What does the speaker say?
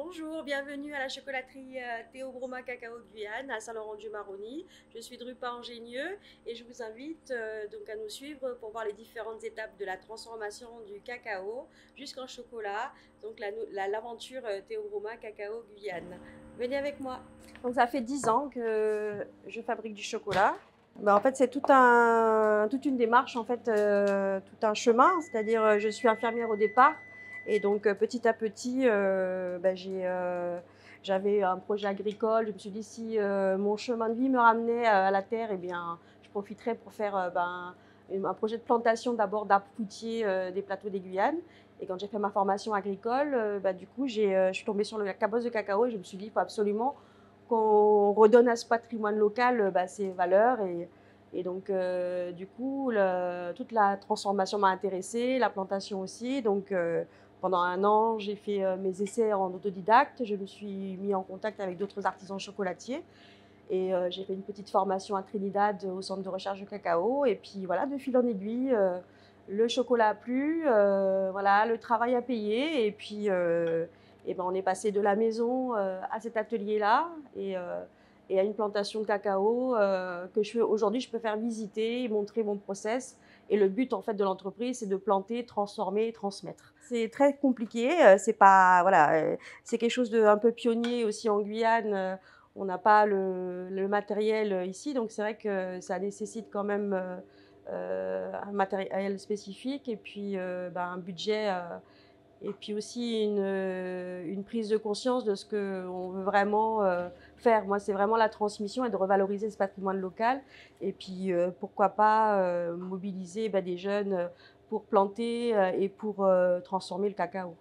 Bonjour, bienvenue à la chocolaterie Théobroma Cacao Guyane à Saint-Laurent-du-Maroni. Je suis Drupa Ingénieux et je vous invite donc à nous suivre pour voir les différentes étapes de la transformation du cacao jusqu'en chocolat. Donc l'aventure Théobroma Cacao Guyane. Venez avec moi. Donc ça fait 10 ans que je fabrique du chocolat. En fait, c'est toute une démarche, en fait, tout un chemin. C'est-à-dire, je suis infirmière au départ. Et donc, petit à petit, j'avais un projet agricole. Je me suis dit, si mon chemin de vie me ramenait à la terre, eh bien, je profiterais pour faire un projet de plantation d'abord d'arbres fruitiers des plateaux des Guyanes. Et quand j'ai fait ma formation agricole, du coup, je suis tombée sur le cabosse de cacao et je me suis dit, il faut absolument qu'on redonne à ce patrimoine local ses valeurs. Et donc, du coup, toute la transformation m'a intéressée, la plantation aussi. Donc, pendant un an, j'ai fait mes essais en autodidacte. Je me suis mis en contact avec d'autres artisans chocolatiers. Et j'ai fait une petite formation à Trinidad au centre de recherche de cacao. Et puis voilà, de fil en aiguille, le chocolat a plu, voilà, le travail a payé. Et ben, on est passé de la maison à cet atelier-là et à une plantation de cacao aujourd'hui, je peux faire visiter et montrer mon process. Et le but en fait de l'entreprise, c'est de planter, transformer et transmettre. C'est très compliqué, c'est pas voilà, c'est quelque chose de un peu pionnier aussi en Guyane. On n'a pas le matériel ici, donc c'est vrai que ça nécessite quand même un matériel spécifique et puis un budget et puis aussi une prise de conscience de ce qu'on veut vraiment faire. Moi, c'est vraiment la transmission et de revaloriser ce patrimoine local et puis pourquoi pas mobiliser des jeunes pour planter et pour transformer le cacao.